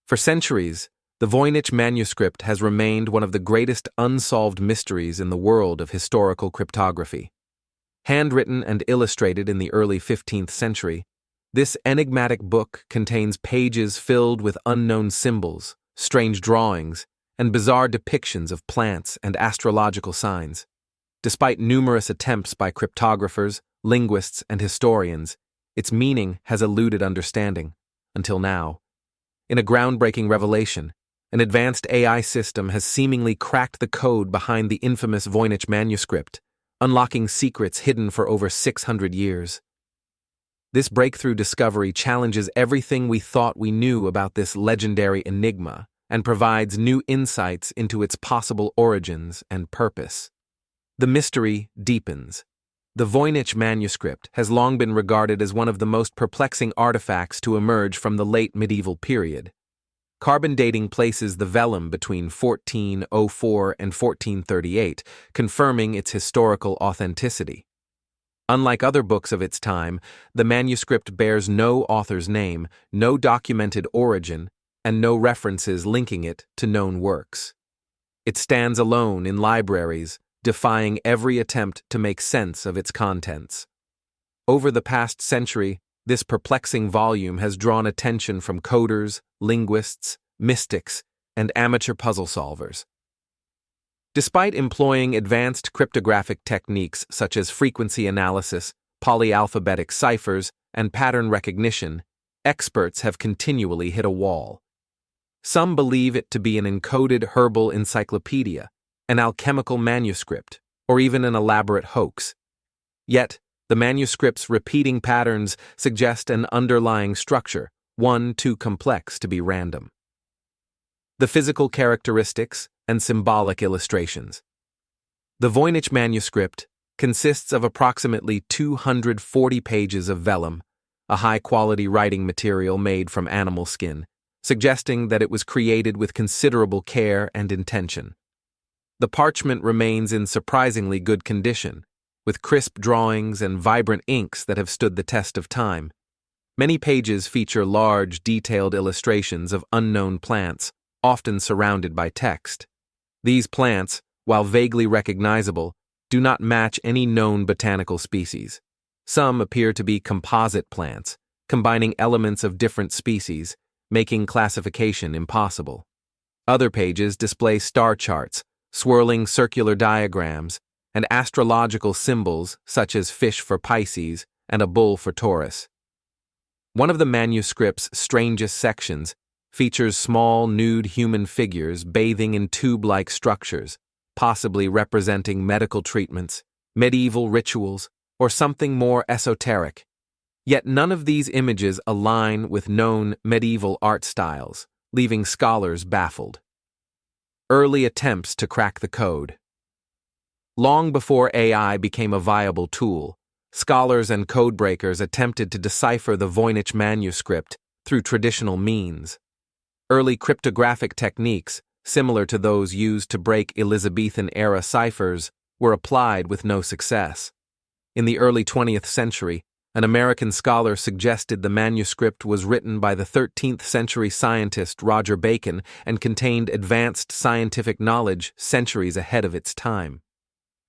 For centuries, the Voynich manuscript has remained one of the greatest unsolved mysteries in the world of historical cryptography. Handwritten and illustrated in the early 15th century, this enigmatic book contains pages filled with unknown symbols, strange drawings, and bizarre depictions of plants and astrological signs. Despite numerous attempts by cryptographers, linguists, and historians, its meaning has eluded understanding, until now. In a groundbreaking revelation, an advanced AI system has seemingly cracked the code behind the infamous Voynich manuscript, unlocking secrets hidden for over 600 years. This breakthrough discovery challenges everything we thought we knew about this legendary enigma and provides new insights into its possible origins and purpose. The mystery deepens. The Voynich manuscript has long been regarded as one of the most perplexing artifacts to emerge from the late medieval period. Carbon dating places the vellum between 1404 and 1438, confirming its historical authenticity. Unlike other books of its time, the manuscript bears no author's name, no documented origin, and no references linking it to known works. It stands alone in libraries, defying every attempt to make sense of its contents. Over the past century, this perplexing volume has drawn attention from coders, linguists, mystics, and amateur puzzle solvers. Despite employing advanced cryptographic techniques such as frequency analysis, polyalphabetic ciphers, and pattern recognition, experts have continually hit a wall. Some believe it to be an encoded herbal encyclopedia, an alchemical manuscript, or even an elaborate hoax. Yet, the manuscript's repeating patterns suggest an underlying structure, one too complex to be random. The physical characteristics and symbolic illustrations. The Voynich manuscript consists of approximately 240 pages of vellum, a high-quality writing material made from animal skin, suggesting that it was created with considerable care and intention. The parchment remains in surprisingly good condition, with crisp drawings and vibrant inks that have stood the test of time. Many pages feature large, detailed illustrations of unknown plants, often surrounded by text. These plants, while vaguely recognizable, do not match any known botanical species. Some appear to be composite plants, combining elements of different species, making classification impossible. Other pages display star charts, swirling circular diagrams, and astrological symbols such as fish for Pisces and a bull for Taurus. One of the manuscript's strangest sections features small nude human figures bathing in tube-like structures, possibly representing medical treatments, medieval rituals, or something more esoteric. Yet none of these images align with known medieval art styles, leaving scholars baffled. Early attempts to crack the code. Long before AI became a viable tool, scholars and codebreakers attempted to decipher the Voynich manuscript through traditional means. Early cryptographic techniques, similar to those used to break Elizabethan-era ciphers, were applied with no success. In the early 20th century, an American scholar suggested the manuscript was written by the 13th century scientist Roger Bacon and contained advanced scientific knowledge centuries ahead of its time.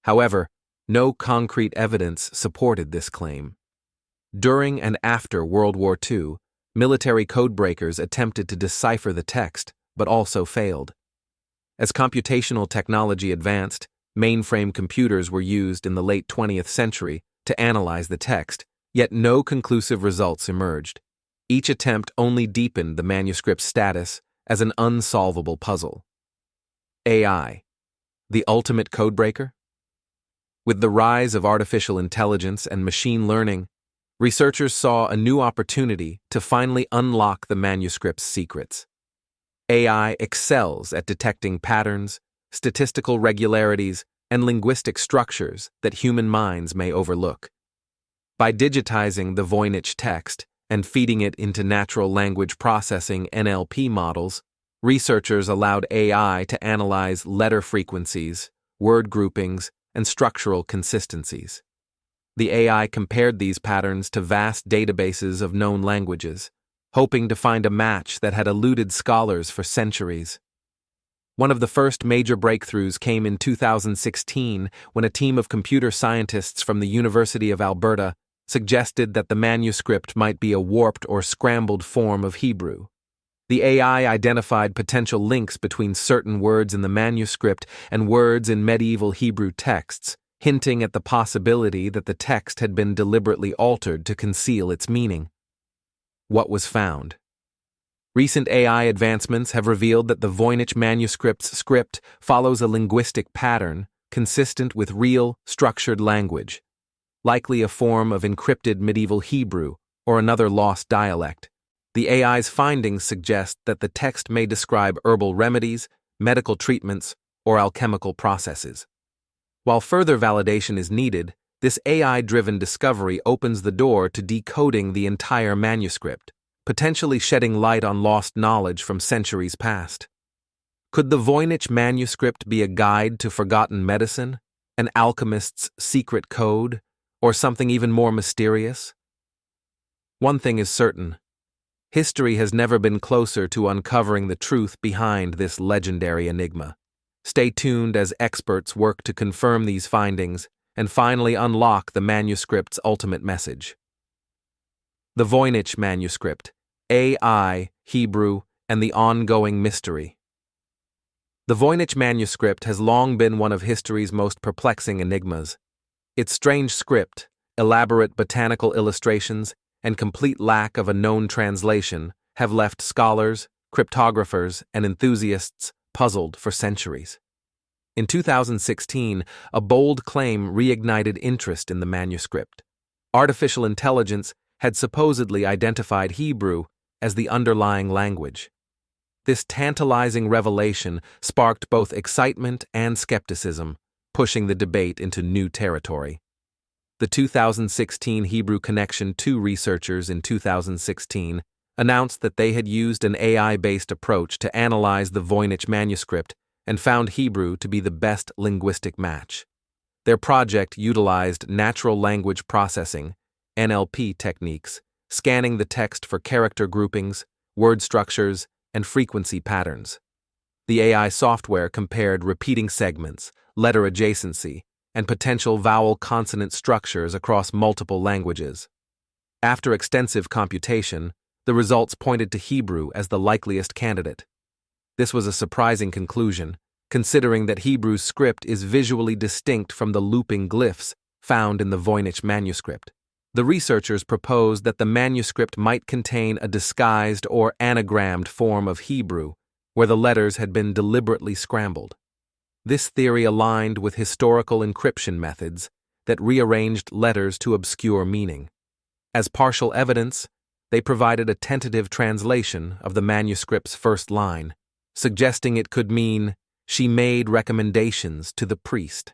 However, no concrete evidence supported this claim. During and after World War II, military codebreakers attempted to decipher the text, but also failed. As computational technology advanced, mainframe computers were used in the late 20th century to analyze the text, yet no conclusive results emerged. Each attempt only deepened the manuscript's status as an unsolvable puzzle. AI, the ultimate codebreaker? With the rise of artificial intelligence and machine learning, researchers saw a new opportunity to finally unlock the manuscript's secrets. AI excels at detecting patterns, statistical regularities, and linguistic structures that human minds may overlook. By digitizing the Voynich text and feeding it into natural language processing (NLP) models, researchers allowed AI to analyze letter frequencies, word groupings, and structural consistencies. The AI compared these patterns to vast databases of known languages, hoping to find a match that had eluded scholars for centuries. One of the first major breakthroughs came in 2016 when a team of computer scientists from the University of Alberta suggested that the manuscript might be a warped or scrambled form of Hebrew. The AI identified potential links between certain words in the manuscript and words in medieval Hebrew texts, hinting at the possibility that the text had been deliberately altered to conceal its meaning. What was found? Recent AI advancements have revealed that the Voynich manuscript's script follows a linguistic pattern consistent with real, structured language, likely a form of encrypted medieval Hebrew or another lost dialect. The AI's findings suggest that the text may describe herbal remedies, medical treatments, or alchemical processes. While further validation is needed, this AI-driven discovery opens the door to decoding the entire manuscript, potentially shedding light on lost knowledge from centuries past. Could the Voynich manuscript be a guide to forgotten medicine, an alchemist's secret code, or something even more mysterious? One thing is certain: history has never been closer to uncovering the truth behind this legendary enigma. Stay tuned as experts work to confirm these findings and finally unlock the manuscript's ultimate message. The Voynich manuscript, AI, Hebrew, and the ongoing mystery. The Voynich manuscript has long been one of history's most perplexing enigmas. Its strange script, elaborate botanical illustrations, and complete lack of a known translation have left scholars, cryptographers, and enthusiasts puzzled for centuries. In 2016, a bold claim reignited interest in the manuscript. Artificial intelligence had supposedly identified Hebrew as the underlying language. This tantalizing revelation sparked both excitement and skepticism, pushing the debate into new territory. The 2016 Hebrew Connection 2 researchers in 2016 announced that they had used an AI-based approach to analyze the Voynich manuscript and found Hebrew to be the best linguistic match. Their project utilized natural language processing, NLP techniques, scanning the text for character groupings, word structures, and frequency patterns. The AI software compared repeating segments, letter adjacency, and potential vowel-consonant structures across multiple languages. After extensive computation, the results pointed to Hebrew as the likeliest candidate. This was a surprising conclusion, considering that Hebrew's script is visually distinct from the looping glyphs found in the Voynich manuscript. The researchers proposed that the manuscript might contain a disguised or anagrammed form of Hebrew, where the letters had been deliberately scrambled. This theory aligned with historical encryption methods that rearranged letters to obscure meaning. As partial evidence, they provided a tentative translation of the manuscript's first line, suggesting it could mean, "She made recommendations to the priest."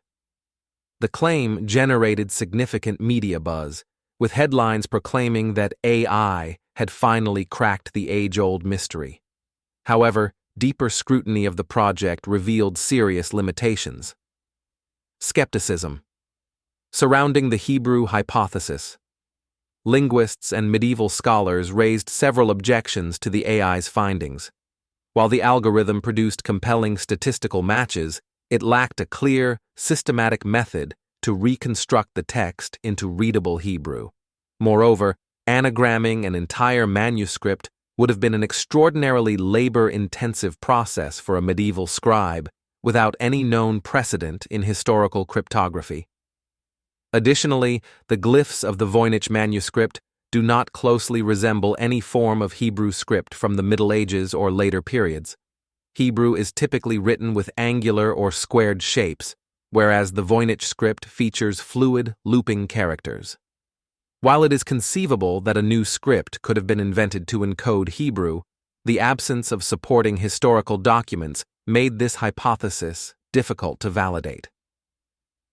The claim generated significant media buzz, with headlines proclaiming that AI had finally cracked the age-old mystery. However, deeper scrutiny of the project revealed serious limitations. Skepticism surrounding the Hebrew hypothesis. Linguists and medieval scholars raised several objections to the AI's findings. While the algorithm produced compelling statistical matches, it lacked a clear, systematic method to reconstruct the text into readable Hebrew. Moreover, anagramming an entire manuscript would have been an extraordinarily labor-intensive process for a medieval scribe, without any known precedent in historical cryptography. Additionally, the glyphs of the Voynich manuscript do not closely resemble any form of Hebrew script from the Middle Ages or later periods. Hebrew is typically written with angular or squared shapes, whereas the Voynich script features fluid, looping characters. While it is conceivable that a new script could have been invented to encode Hebrew, the absence of supporting historical documents made this hypothesis difficult to validate.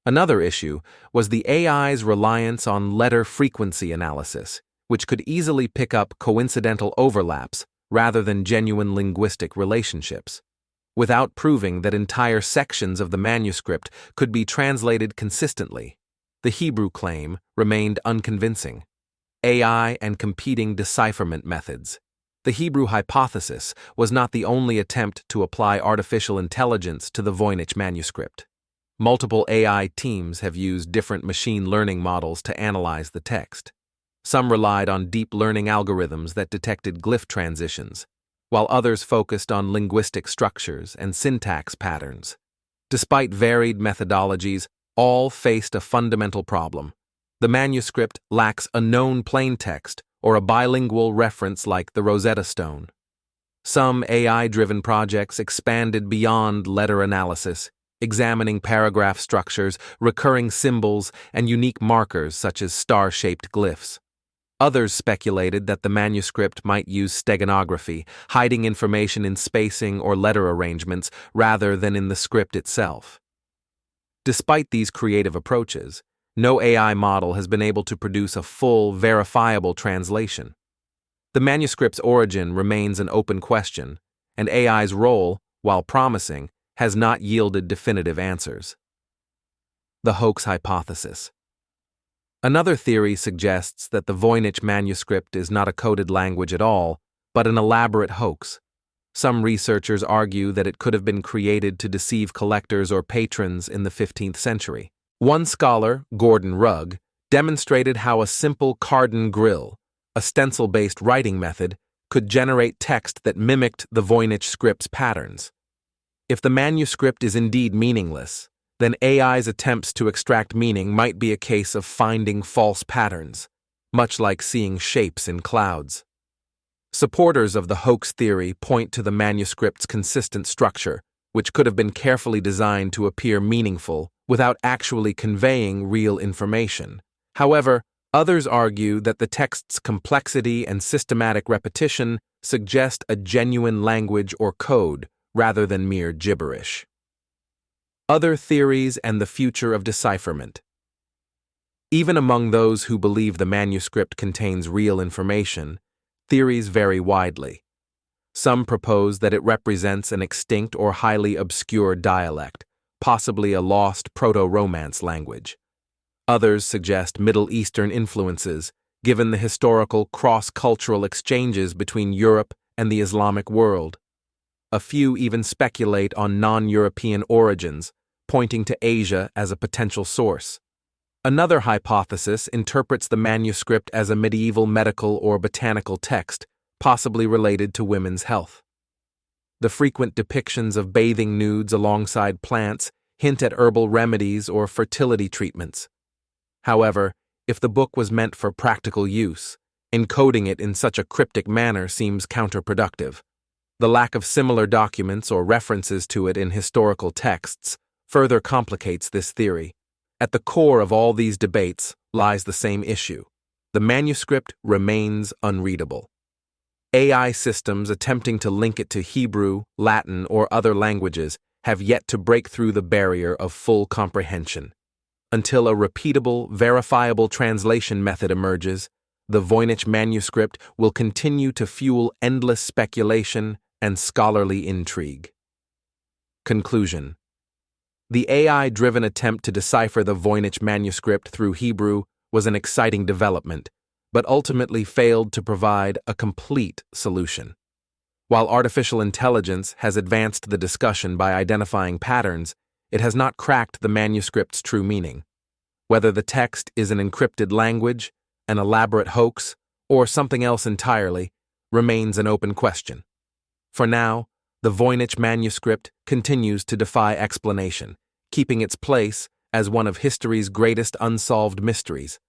Another issue was the AI's reliance on letter frequency analysis, which could easily pick up coincidental overlaps rather than genuine linguistic relationships. Without proving that entire sections of the manuscript could be translated consistently, the Hebrew claim remained unconvincing. AI and competing decipherment methods. The Hebrew hypothesis was not the only attempt to apply artificial intelligence to the Voynich manuscript. Multiple AI teams have used different machine learning models to analyze the text. Some relied on deep learning algorithms that detected glyph transitions, while others focused on linguistic structures and syntax patterns. Despite varied methodologies, all faced a fundamental problem. The manuscript lacks a known plaintext or a bilingual reference like the Rosetta Stone. Some AI-driven projects expanded beyond letter analysis, examining paragraph structures, recurring symbols, and unique markers such as star-shaped glyphs. Others speculated that the manuscript might use steganography, hiding information in spacing or letter arrangements rather than in the script itself. Despite these creative approaches, no AI model has been able to produce a full, verifiable translation. The manuscript's origin remains an open question, and AI's role, while promising, has not yielded definitive answers. The hoax hypothesis. Another theory suggests that the Voynich manuscript is not a coded language at all, but an elaborate hoax. Some researchers argue that it could have been created to deceive collectors or patrons in the 15th century. One scholar, Gordon Rugg, demonstrated how a simple cardon grill, a stencil-based writing method, could generate text that mimicked the Voynich script's patterns. If the manuscript is indeed meaningless, then AI's attempts to extract meaning might be a case of finding false patterns, much like seeing shapes in clouds. Supporters of the hoax theory point to the manuscript's consistent structure, which could have been carefully designed to appear meaningful without actually conveying real information. However, others argue that the text's complexity and systematic repetition suggest a genuine language or code rather than mere gibberish. Other theories and the future of decipherment. Even among those who believe the manuscript contains real information, theories vary widely. Some propose that it represents an extinct or highly obscure dialect, possibly a lost Proto-Romance language. Others suggest Middle Eastern influences, given the historical cross-cultural exchanges between Europe and the Islamic world. A few even speculate on non-European origins, pointing to Asia as a potential source. Another hypothesis interprets the manuscript as a medieval medical or botanical text, possibly related to women's health. The frequent depictions of bathing nudes alongside plants hint at herbal remedies or fertility treatments. However, if the book was meant for practical use, encoding it in such a cryptic manner seems counterproductive. The lack of similar documents or references to it in historical texts further complicates this theory. At the core of all these debates lies the same issue. The manuscript remains unreadable. AI systems attempting to link it to Hebrew, Latin, or other languages have yet to break through the barrier of full comprehension. Until a repeatable, verifiable translation method emerges, the Voynich manuscript will continue to fuel endless speculation and scholarly intrigue. Conclusion. The AI-driven attempt to decipher the Voynich manuscript through Hebrew was an exciting development, but ultimately failed to provide a complete solution. While artificial intelligence has advanced the discussion by identifying patterns, it has not cracked the manuscript's true meaning. Whether the text is an encrypted language, an elaborate hoax, or something else entirely, remains an open question. For now, the Voynich manuscript continues to defy explanation, keeping its place as one of history's greatest unsolved mysteries.